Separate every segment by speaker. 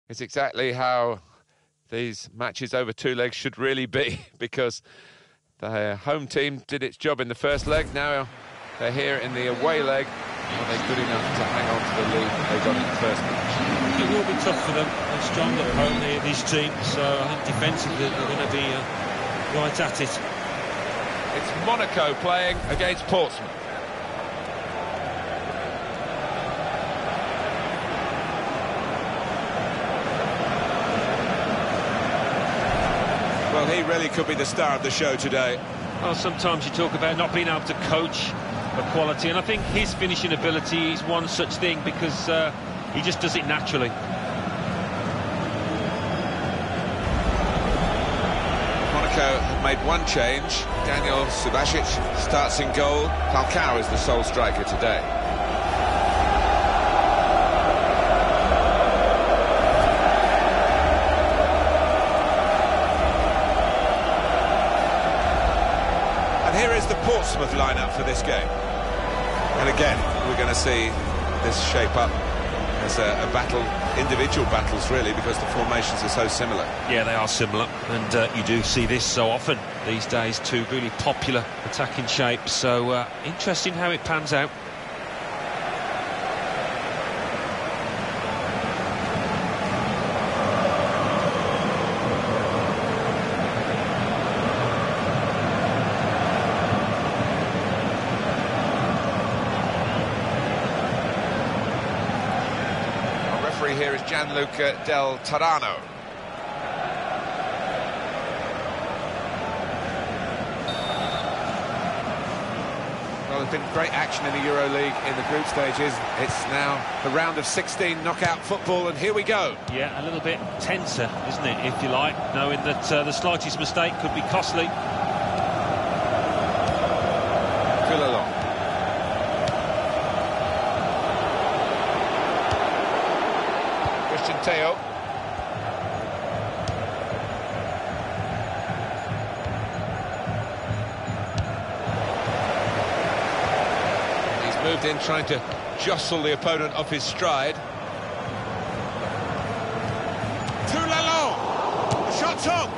Speaker 1: It's exactly how these matches over two legs should really be, because the home team did its job in the first leg. Now they're here in the away leg. Are they good enough to hang on to the lead they got in the first match?
Speaker 2: It will be tough for them. They're strong at home, these teams, so I think defensively they're going to be right at it.
Speaker 1: It's Monaco playing against Portsmouth.
Speaker 3: Well, he really could be the star of the show today.
Speaker 2: Well, sometimes you talk about not being able to coach a quality, and I think his finishing ability is one such thing, because he just does it naturally.
Speaker 3: Monaco have made one change. Daniel Subasic starts in goal. Falcao is the sole striker today. And here is the Portsmouth lineup for this game. And again, we're going to see this shape up as a battle, individual battles really, because the formations are so similar.
Speaker 2: Yeah, they are similar, and you do see this so often these days, two really popular attacking shapes, so interesting how it pans out.
Speaker 1: Here is Gianluca Del Tarano. Well, there's been great action in the Euro League in the group stages. It's now the round of 16 knockout football, and here we go.
Speaker 2: Yeah, a little bit tenser, isn't it, if you like, knowing that the slightest mistake could be costly.
Speaker 1: Coulalon. Teo. He's moved in, trying to jostle the opponent off his stride.
Speaker 3: Coulalon! The shot's up!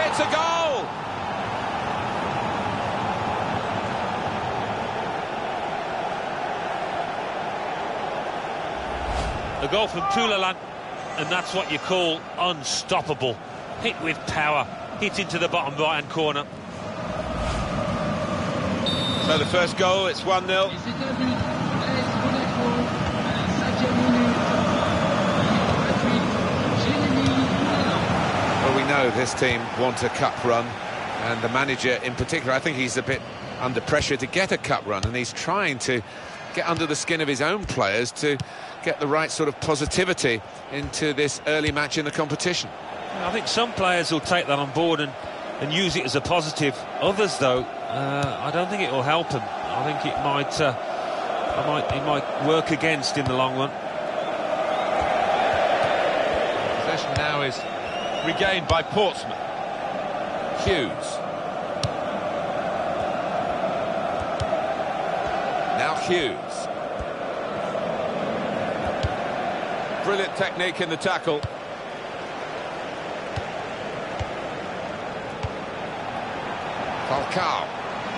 Speaker 1: It's a goal!
Speaker 2: The goal from Coulalon. And that's what you call unstoppable. Hit with power, hit into the bottom right-hand corner.
Speaker 3: So the first goal, it's 1-0.
Speaker 1: Well, we know this team want a cup run, and the manager in particular, I think he's a bit under pressure to get a cup run, and he's trying to get under the skin of his own players to get the right sort of positivity into this early match in the competition.
Speaker 2: I think some players will take that on board and use it as a positive. Others, though, I don't think it will help them. I think it might work against in the long run.
Speaker 1: Possession now is regained by Portsmouth. Hughes. Now Hughes. Brilliant technique in the tackle. Falcao.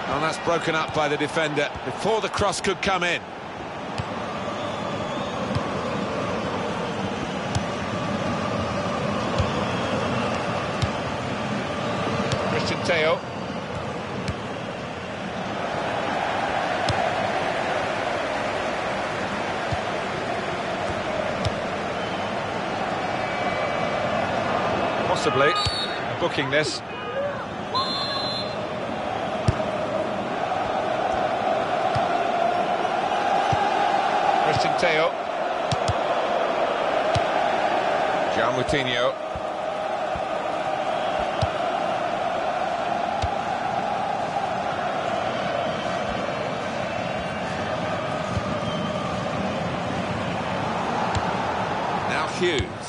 Speaker 1: And that's broken up by the defender before the cross could come in. Christian Teo. Possibly booking this. Christian Teo. João Moutinho. Now Hughes.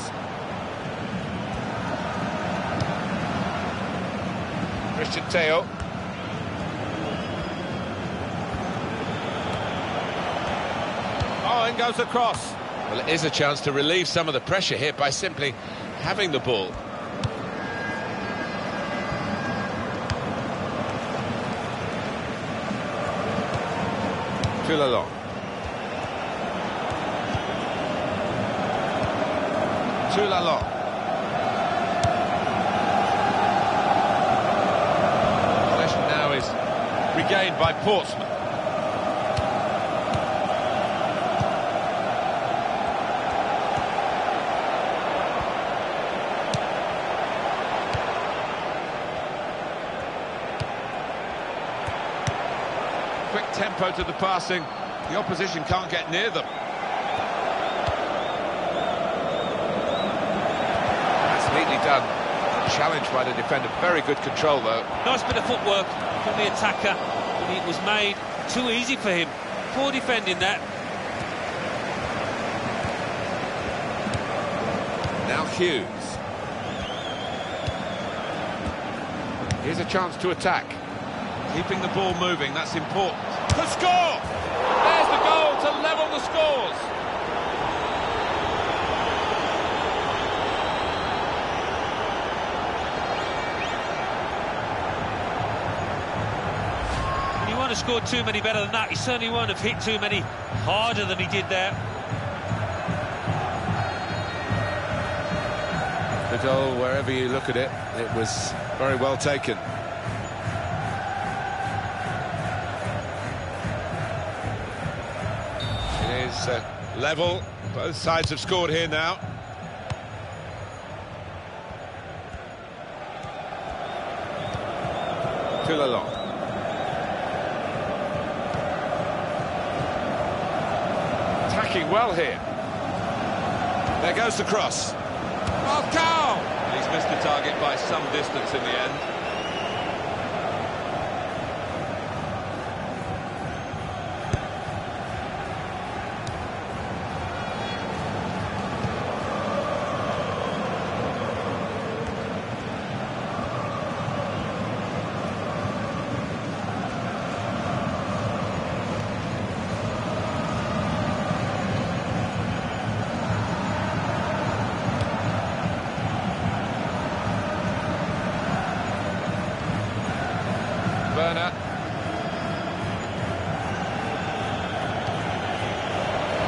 Speaker 1: Christian Teo. Oh, in goes the cross. Well, it is a chance to relieve some of the pressure here by simply having the ball. Too long. Too long. Possession now is regained by Portsmouth. Quick tempo to the passing. The opposition can't get near them. That's neatly done. Challenged by the defender. Very good control, though.
Speaker 2: Nice bit of footwork from the attacker, but it was made too easy for him. Poor defending that.
Speaker 1: Now Hughes. Here's a chance to attack. Keeping the ball moving, that's important. To score! There's the goal to level the scores.
Speaker 2: He won't have scored too many better than that. He certainly won't have hit too many harder than he did there.
Speaker 1: The goal, wherever you look at it, it was very well taken. Level, both sides have scored here now. Too long. Attacking well here. There goes the cross. Oh, goal! He's missed the target by some distance in the end.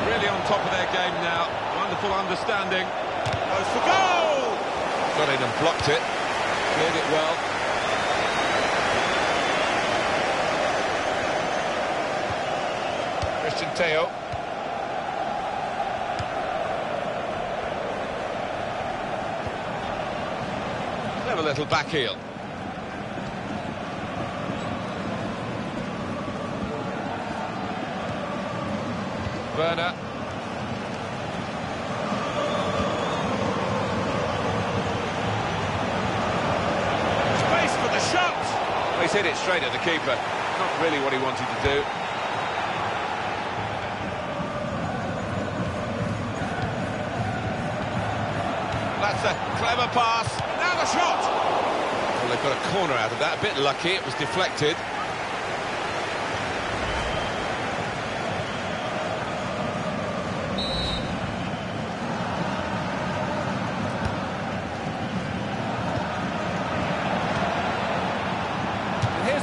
Speaker 1: Really on top of their game now. Wonderful understanding. Goes for goal! Got in and blocked it. Cleared it well. Christian Teo. Clever little back heel. Werner. Space for the shot! Well, he's hit it straight at the keeper. Not really what he wanted to do. That's a clever pass. Now the shot! Well, they've got a corner out of that. A bit lucky, it was deflected.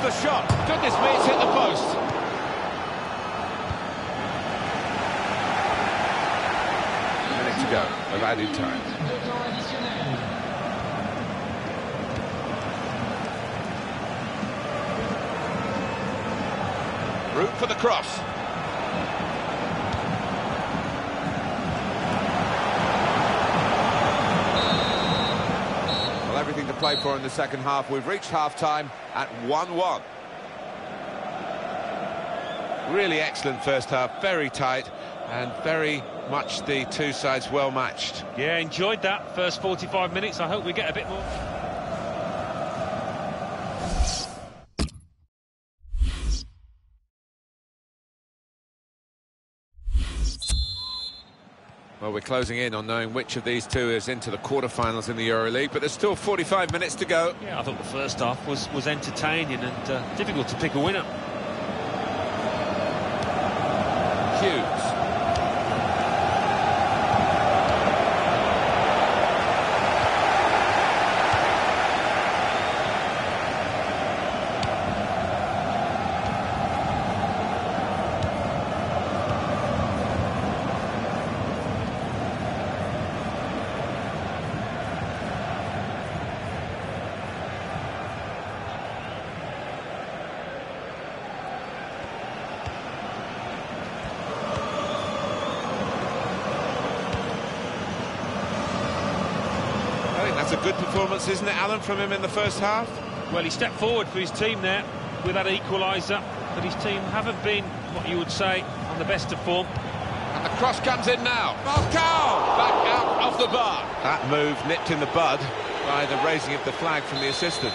Speaker 1: The shot. Goodness me, it's hit the post. A minute to go of added time. Route for the cross. Everything to play for in the second half. We've reached half-time at 1-1. Really excellent first half, very tight, and very much the two sides well matched.
Speaker 2: Yeah, enjoyed that first 45 minutes. I hope we get a bit more.
Speaker 1: Well, we're closing in on knowing which of these two is into the quarter-finals in the EuroLeague, but there's still 45 minutes to go.
Speaker 2: Yeah, I thought the first half was entertaining and difficult to pick a winner.
Speaker 1: Hughes.
Speaker 3: a good performance, isn't it, Alan, from him in the first half?
Speaker 2: Well, he stepped forward for his team there with that equaliser, but his team haven't been, what you would say, on the best of form.
Speaker 1: And the cross comes in now. Falcao! Back out of the bar. That move nipped in the bud by the raising of the flag from the assistant.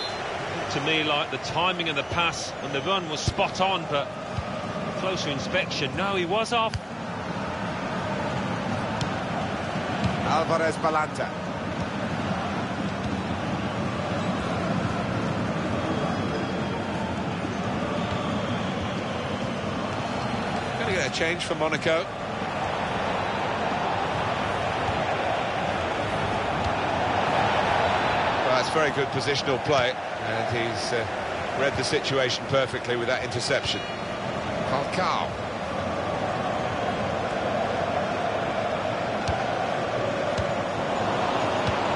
Speaker 2: To me, like the timing of the pass and the run was spot on, but closer inspection, no, he was off.
Speaker 1: Alvarez Balanta. Going to get a change for Monaco. Well, that's very good positional play, and he's read the situation perfectly with that interception. Falcao.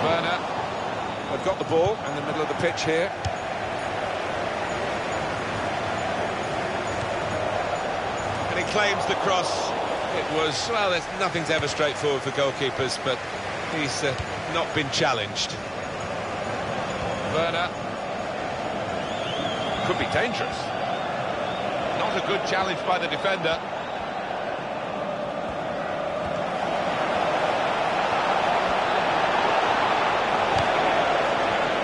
Speaker 1: Werner. They've got the ball in the middle of the pitch here.
Speaker 3: And he claims the cross. It was, well, nothing's ever straightforward for goalkeepers, but he's not been challenged.
Speaker 1: Werner. Could be dangerous. Not a good challenge by the defender.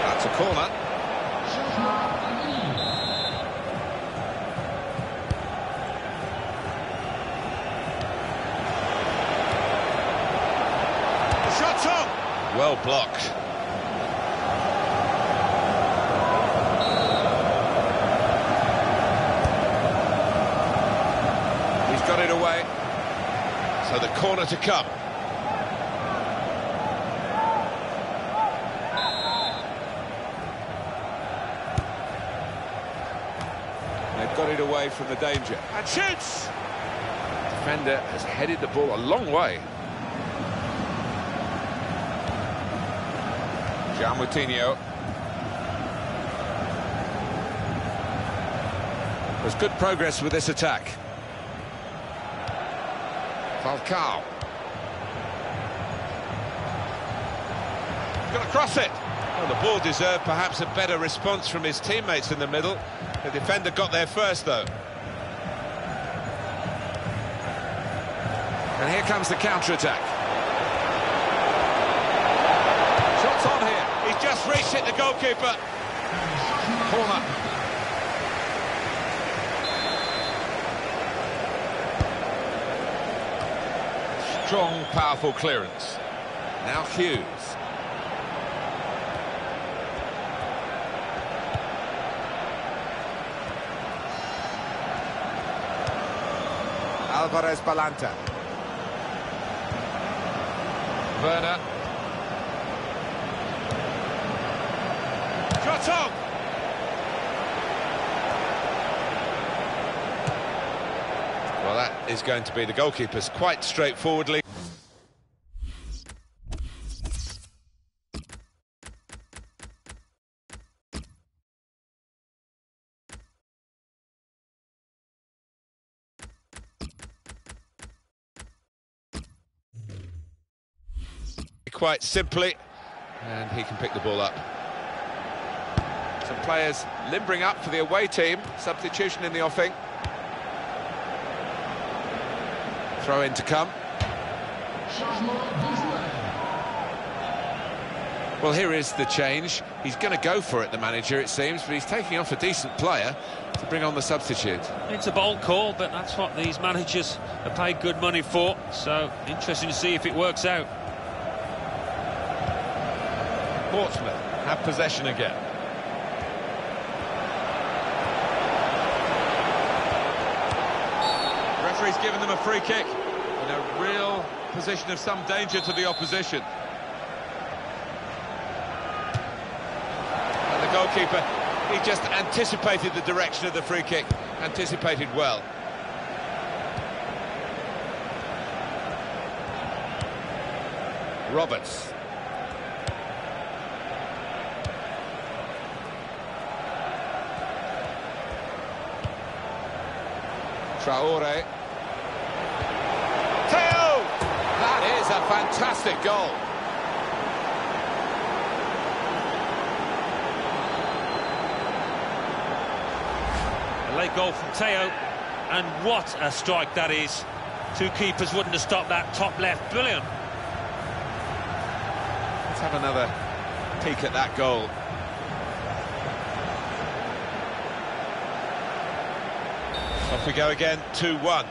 Speaker 1: That's a corner.
Speaker 3: The shot's on! Well blocked.
Speaker 1: Got it away. So the corner to come. They've got it away from the danger.
Speaker 3: And shoots!
Speaker 1: Defender has headed the ball a long way. Moutinho. There's good progress with this attack. Falcao.
Speaker 3: Got to cross it. Well, the ball deserved perhaps a better response from his teammates in the middle. The defender got there first, though.
Speaker 1: And here comes the counter-attack. Shots on here.
Speaker 3: He's just reached it, the goalkeeper.
Speaker 1: Corner. Strong, powerful clearance. Now Hughes. Alvarez Balanta. Werner.
Speaker 3: Shot on!
Speaker 1: Well, that is going to be the goalkeeper's quite straightforwardly.
Speaker 3: Quite simply, and he can pick the ball up.
Speaker 1: Some players limbering up for the away team. Substitution in the offing. Throw in to come. Well, here is the change. He's going to go for it, the manager, it seems, but he's taking off a decent player to bring on the substitute.
Speaker 2: It's a bold call, but that's what these managers are paid good money for, so interesting to see if it works out.
Speaker 1: Portsmouth have possession again.
Speaker 3: Referee's given them a free kick in a real position of some danger to the opposition. And the goalkeeper, he just anticipated the direction of the free kick, anticipated well.
Speaker 1: Roberts. Traore. Teo! That is a fantastic goal.
Speaker 2: Late goal from Teo, and what a strike that is. Two keepers wouldn't have stopped that. Top left, brilliant.
Speaker 1: Let's have another peek at that goal.
Speaker 3: Off we go again, 2-1.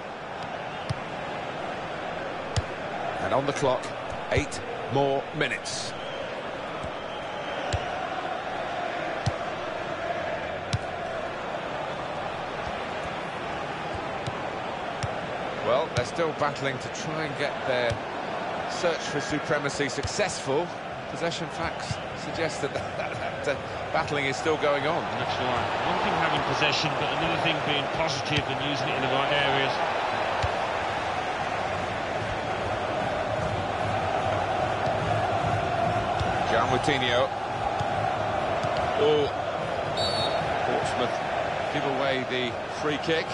Speaker 1: And on the clock, 8 more minutes. Well, they're still battling to try and get their search for supremacy successful. Possession facts suggest that battling is still going on.
Speaker 2: That's right. One thing having possession, but another thing being positive and using it in the right areas.
Speaker 1: Moutinho. Oh, Portsmouth give away the free kick.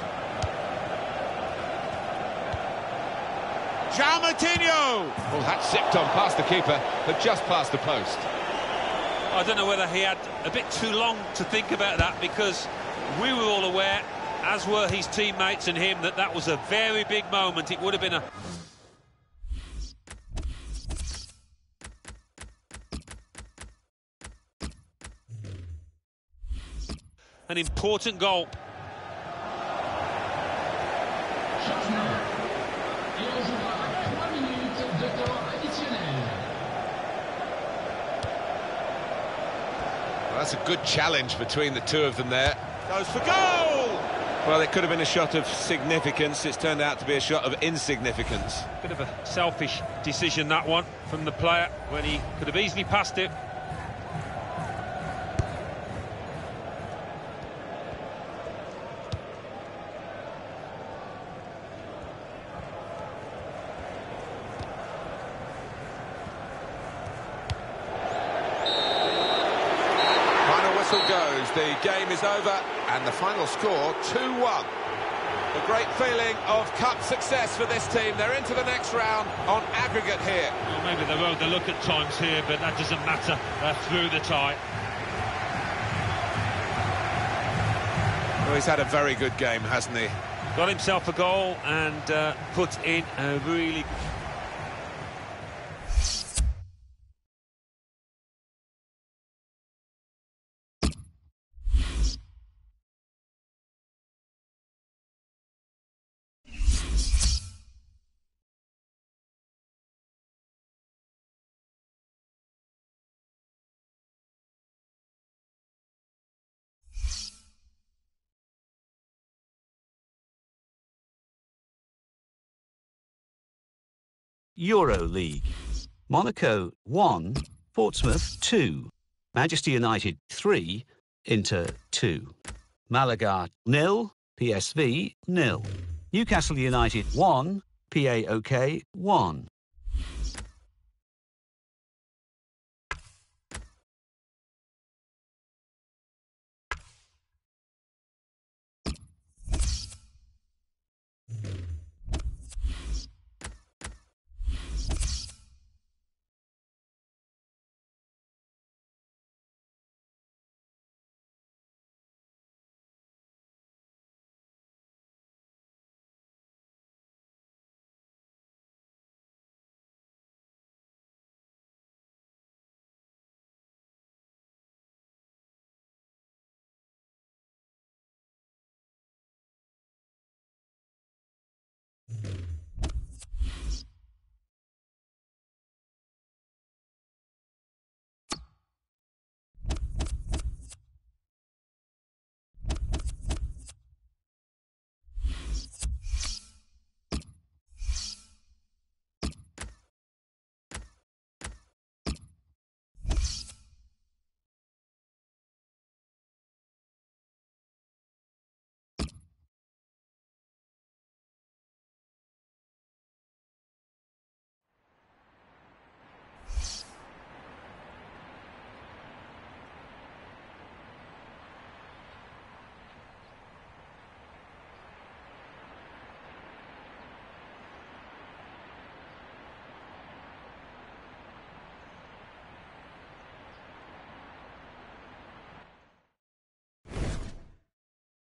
Speaker 1: Moutinho! Well, that zipped on past the keeper, but just past the post.
Speaker 2: I don't know whether he had a bit too long to think about that, because we were all aware, as were his teammates and him, that that was a very big moment. It would have been an important goal.
Speaker 1: Well, that's a good challenge between the two of them there.
Speaker 3: Goes for goal! Well, it could have been a shot of significance. It's turned out to be a shot of insignificance.
Speaker 2: Bit of a selfish decision, that one, from the player, when he could have easily passed it.
Speaker 1: Goes. The game is over and the final score 2-1. A great feeling of cup success for this team. They're into the next round on aggregate here.
Speaker 2: Well, maybe they rode the look at times here, but that doesn't matter. They're through the tie.
Speaker 1: Well, he's had a very good game, hasn't he?
Speaker 2: Got himself a goal and put in a really
Speaker 4: Euro League. Monaco 1, Portsmouth 2, Manchester United 3, Inter 2, Malaga 0, PSV 0, Newcastle United 1, PAOK 1.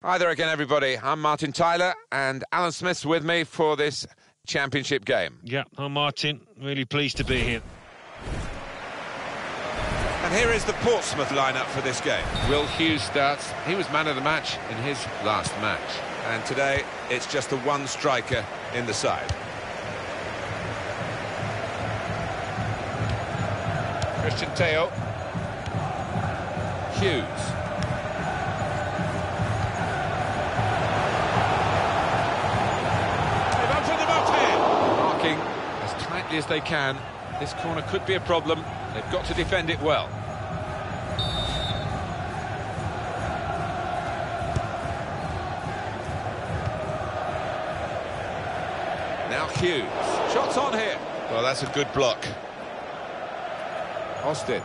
Speaker 3: Hi there again, everybody. I'm Martin Tyler, and Alan Smith's with me for this championship game.
Speaker 2: Yeah, I'm Martin. Really pleased to be here.
Speaker 3: And here is the Portsmouth lineup for this game.
Speaker 1: Will Hughes starts. He was man of the match in his last match.
Speaker 3: And today, it's just the one striker in the side.
Speaker 1: Christian Teo. Hughes. Marking as tightly as they can. This corner could be a problem. They've got to defend it well.
Speaker 3: Now Hughes. Shots on here. Well, that's a good block.
Speaker 1: Austin.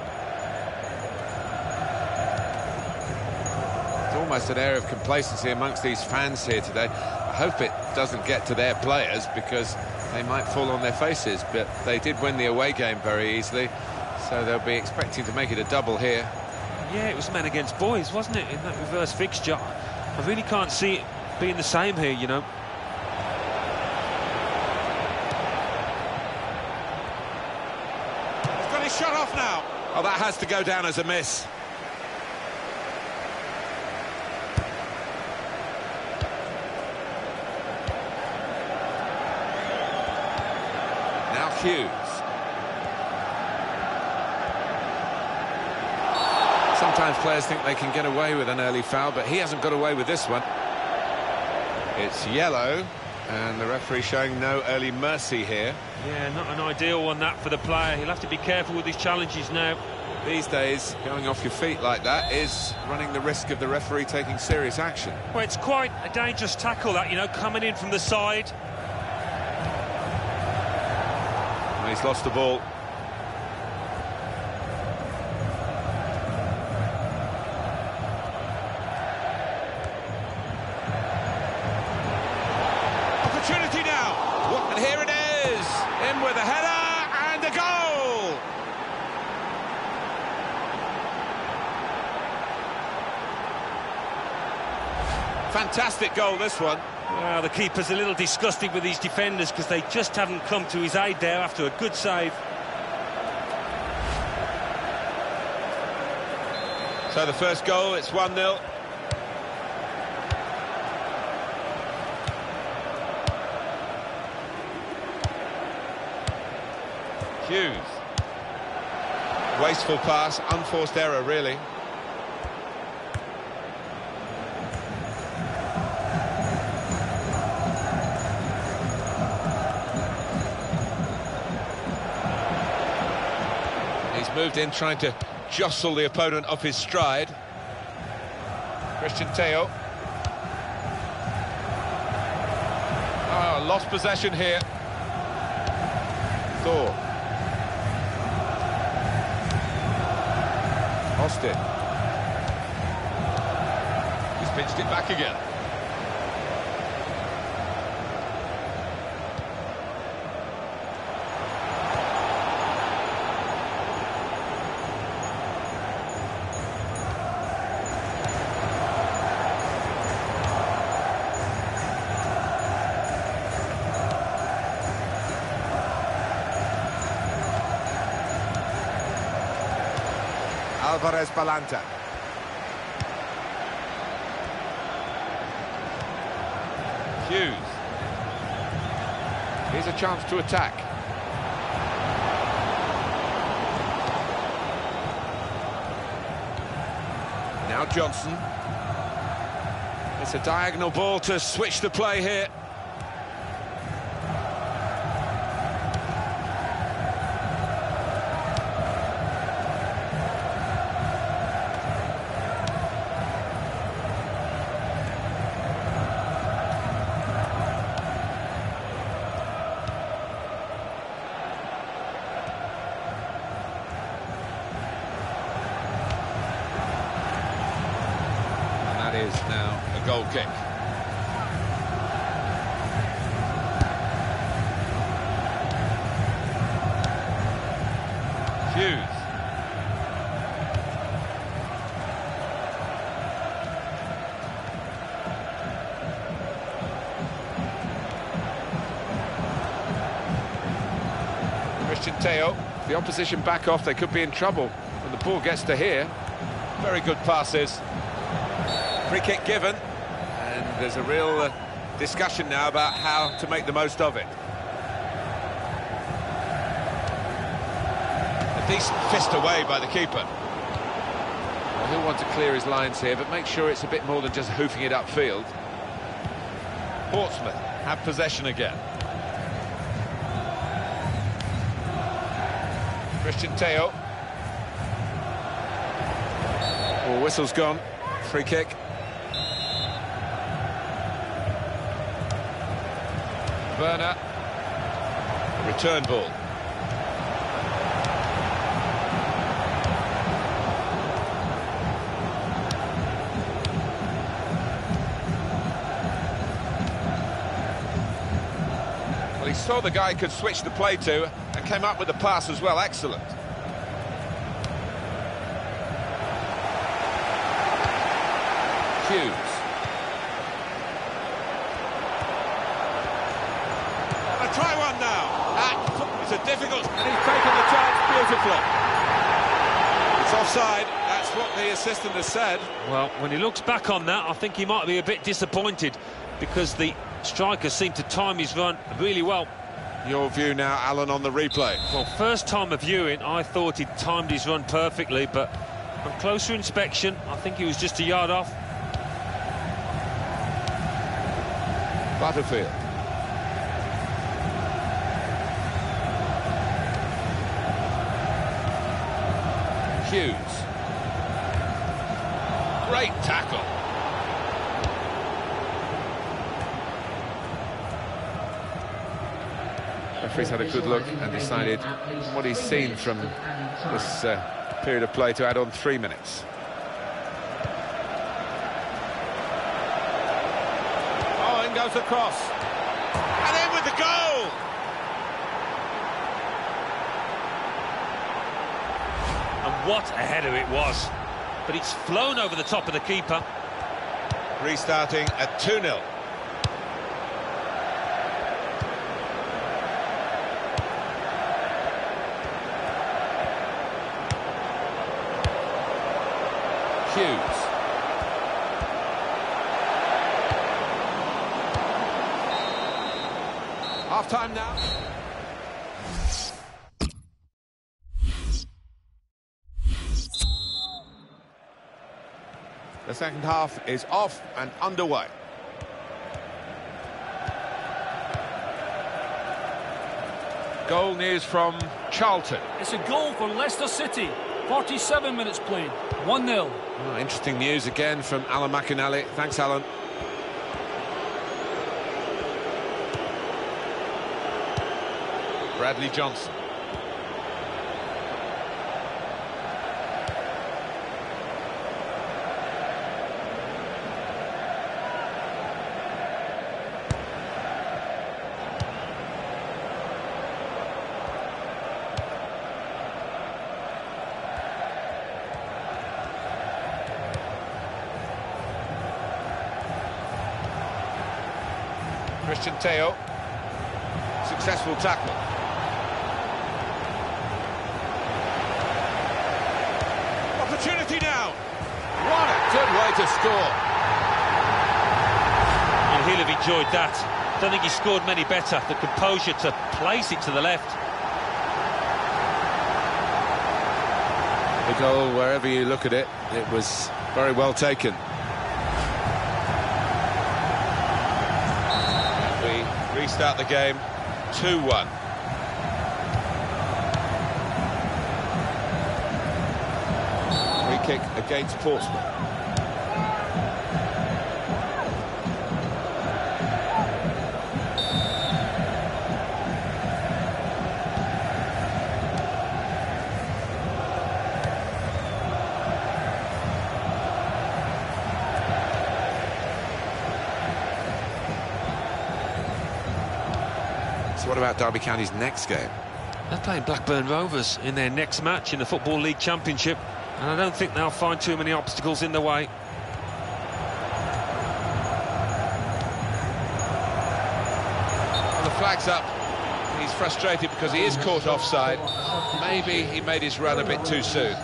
Speaker 1: It's almost an air of complacency amongst these fans here today. I hope it doesn't get to their players because they might fall on their faces, but they did win the away game very easily, so they'll be expecting to make it a double here.
Speaker 2: Yeah, it was men against boys, wasn't it, in that reverse fixture? I really can't see it being the same here, you know.
Speaker 3: He's got his shot off now. Oh, that has to go down as a miss. Now Hughes.
Speaker 1: Sometimes players think they can get away with an early foul, but he hasn't got away with this one. It's yellow, and the referee showing no early mercy here.
Speaker 2: Yeah, not an ideal one, that, for the player. He'll have to be careful with his challenges now.
Speaker 1: These days, going off your feet like that is running the risk of the referee taking serious action.
Speaker 2: Well, it's quite a dangerous tackle, that, you know, coming in from the side.
Speaker 3: And he's lost the ball. Opportunity now. And here it is. In with a header and a goal. Fantastic goal, this one.
Speaker 2: Well, the keeper's a little disgusted with his defenders because they just haven't come to his aid there after a good save.
Speaker 3: So the first goal, it's 1-0. Hughes. Wasteful pass, unforced error, really. He's moved in, trying to jostle the opponent off his stride. Christian Teo. Oh, lost possession here. Thor. Austin. He's pitched it back again. Alvarez Balanta. Hughes. Here's a chance to attack. Now Johnson. It's a diagonal ball to switch the play here. Is now a goal kick. Hughes.
Speaker 1: Teo, the opposition back off, they could be in trouble when the ball gets to here.
Speaker 3: Very good passes. Free kick given.
Speaker 1: And there's a real discussion now about how to make the most of it.
Speaker 3: A decent fist away by the keeper.
Speaker 1: Well, he'll want to clear his lines here, but make sure it's a bit more than just hoofing it upfield.
Speaker 3: Portsmouth have possession again.
Speaker 1: Christian Teo. Oh, whistle's gone. Free kick. Werner.
Speaker 3: Return ball.
Speaker 1: Well, he saw the guy could switch the play to and came up with the pass as well. Excellent. Hughes.
Speaker 3: Try one now. It's a difficult, and he's taken the chance beautifully. It's offside. That's what the assistant has said.
Speaker 2: Well, when he looks back on that, I think he might be a bit disappointed because the striker seemed to time his run really well.
Speaker 1: Your view now, Alan, on the replay.
Speaker 2: Well, first time of viewing, I thought he'd timed his run perfectly, but on closer inspection, I think he was just a yard off.
Speaker 1: Butterfield. Hughes.
Speaker 3: Great tackle.
Speaker 1: Referee's had a good look and decided what he's seen from this period of play to add on 3 minutes.
Speaker 3: Oh, in goes the cross. And in with the goal!
Speaker 2: And what a header it was. But it's flown over the top of the keeper.
Speaker 3: Restarting at 2-0.
Speaker 1: Hughes. Half-time now. The second half is off and underway. Goal news from Charlton.
Speaker 5: It's a goal for Leicester City. 47 minutes played. 1-0.
Speaker 1: Oh, interesting news again from Alan McInally. Thanks, Alan.
Speaker 3: Bradley Johnson.
Speaker 1: Christian Teo. Successful tackle.
Speaker 3: Opportunity now. What a good way to score.
Speaker 2: And he'll have enjoyed that. Don't think he scored many better. The composure to place it to the left.
Speaker 1: The goal, wherever you look at it, it was very well taken.
Speaker 3: We restart the game 2-1.
Speaker 1: Free kick against Portsmouth. So what about Derby County's next game?
Speaker 2: They're playing Blackburn Rovers in their next match in the Football League Championship, and I don't think they'll find too many obstacles in the way.
Speaker 1: Well, the flag's up.
Speaker 3: he's frustrated because he is caught offside. Maybe he made his run a bit too soon.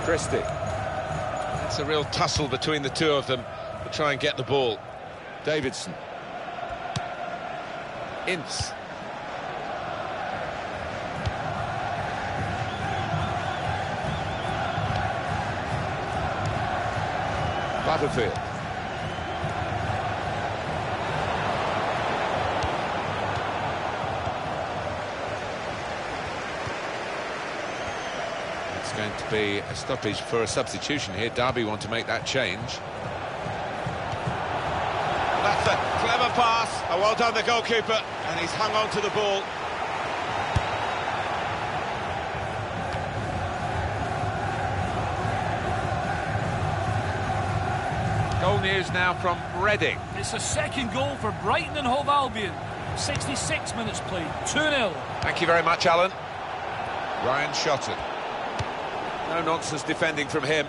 Speaker 3: Christie. It's a real tussle between the two of them to try and get the ball. Davidson. Ince. Butterfield. It's going to be a stoppage for a substitution here. Derby want to make that change. That's a clever pass. Oh, well done, the goalkeeper. And he's hung on to the ball.
Speaker 1: Goal news now from Reading.
Speaker 5: It's a second goal for Brighton and Hove Albion. 66 minutes played, 2-0.
Speaker 1: Thank you very much, Alan. Ryan Shotton. No nonsense defending from him.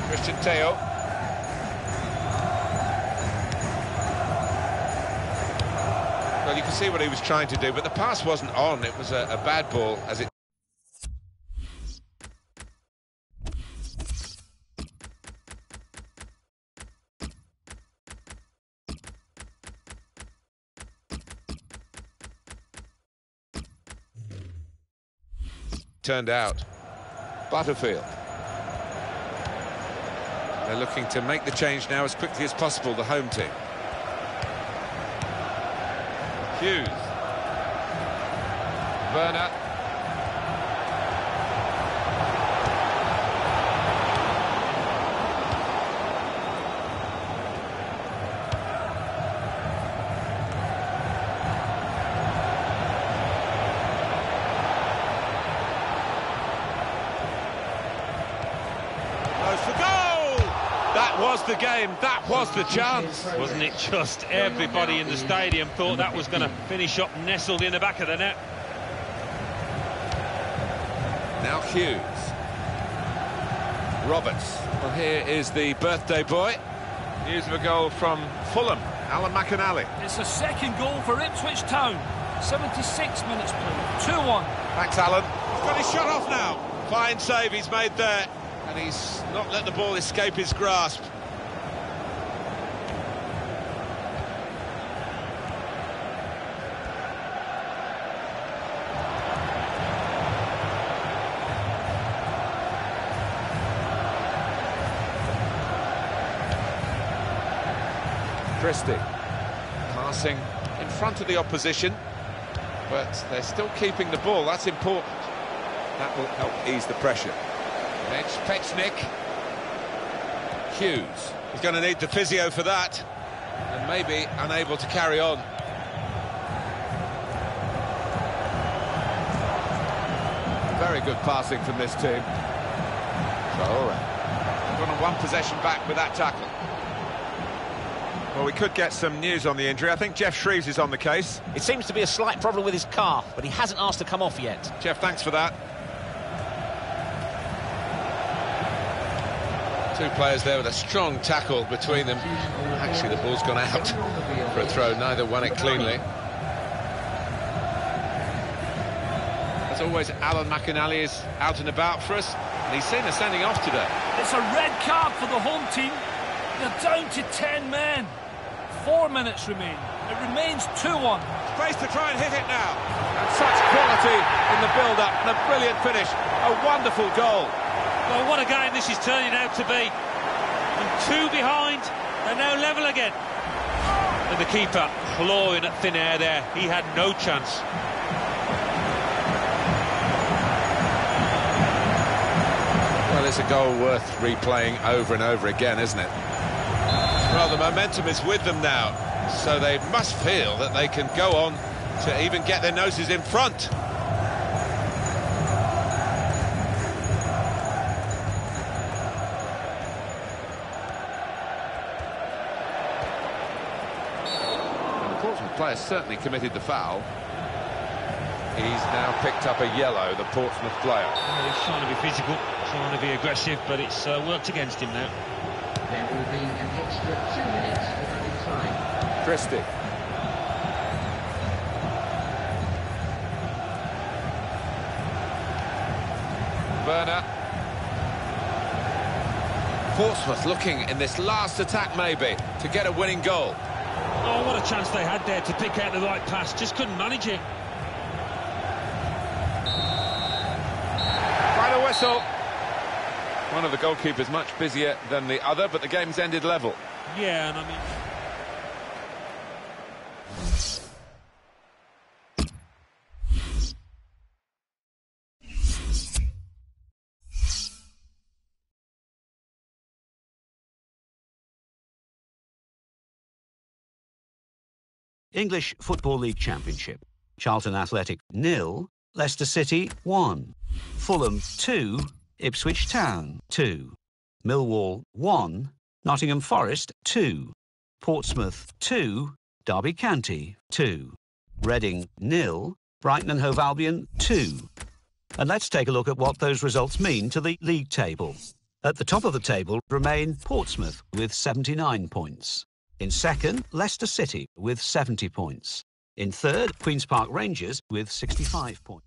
Speaker 1: Christian Teo. Well, you can see what he was trying to do, but the pass wasn't on. It was a bad ball, as it... turned out. Butterfield. They're looking to make the change now as quickly as possible, the home team. Hughes. Werner.
Speaker 3: Goes for goal! That was the game, that was the chance.
Speaker 2: Wasn't it just everybody in the stadium thought that was going to finish up nestled in the back of the net?
Speaker 1: Now Hughes. Roberts. Well, here is the birthday boy. News of a goal from Fulham, Alan McInally.
Speaker 5: It's a second goal for Ipswich Town. 76 minutes played, 2-1.
Speaker 1: Thanks, Alan.
Speaker 3: He's got his shot off now. Fine save he's made there. And he's not let the ball escape his grasp.
Speaker 1: Christie. Passing in front of the opposition, but they're still keeping the ball. That's important. That will help ease the pressure. Pechnik. Hughes.
Speaker 3: He's going to need the physio for that.
Speaker 1: And maybe unable to carry on. Very good passing from this team. Traore. Gone on one possession back with that tackle.
Speaker 3: Well, we could get some news on the injury. I think Jeff Shreves is on the case.
Speaker 6: It seems to be a slight problem with his car, but he hasn't asked to come off yet.
Speaker 3: Jeff, thanks for that.
Speaker 1: Two players there with a strong tackle between them. Actually, the ball's gone out for a throw. Neither won it cleanly. As always, Alan McInally is out and about for us, and he's seen us sending off today.
Speaker 5: It's a red card for the home team. They're down to 10 men. 4 minutes remain. It remains 2-1.
Speaker 3: Space to try and hit it now.
Speaker 1: And such quality in the build-up, and a brilliant finish. A wonderful goal.
Speaker 2: Well, what a game this is turning out to be. And two behind, they're now level again. And the keeper clawing at thin air there. He had no chance.
Speaker 1: Well, it's a goal worth replaying over and over again, isn't it?
Speaker 3: Well, the momentum is with them now, so they must feel that they can go on to even get their noses in front.
Speaker 1: Portsmouth players has certainly committed the foul.
Speaker 3: He's now picked up a yellow, the Portsmouth player.
Speaker 2: Well, he's trying to be physical, trying to be aggressive, but it's worked against him now.
Speaker 7: There will be an extra 2 minutes of added time.
Speaker 3: Christie.
Speaker 1: Werner. Portsmouth looking in this last attack maybe to get a winning goal.
Speaker 2: Oh, what a chance they had there to pick out the right pass, just couldn't manage it.
Speaker 1: Final whistle. One of the goalkeepers much busier than the other, but the game's ended level.
Speaker 2: Yeah, and I mean...
Speaker 4: English Football League Championship. Charlton Athletic 0, Leicester City 1, Fulham 2, Ipswich Town 2, Millwall 1, Nottingham Forest 2, Portsmouth 2, Derby County 2, Reading 0, Brighton and Hove Albion 2. And let's take a look at what those results mean to the league table. At the top of the table remain Portsmouth with 79 points. In second, Leicester City with 70 points. In third, Queen's Park Rangers with 65 points.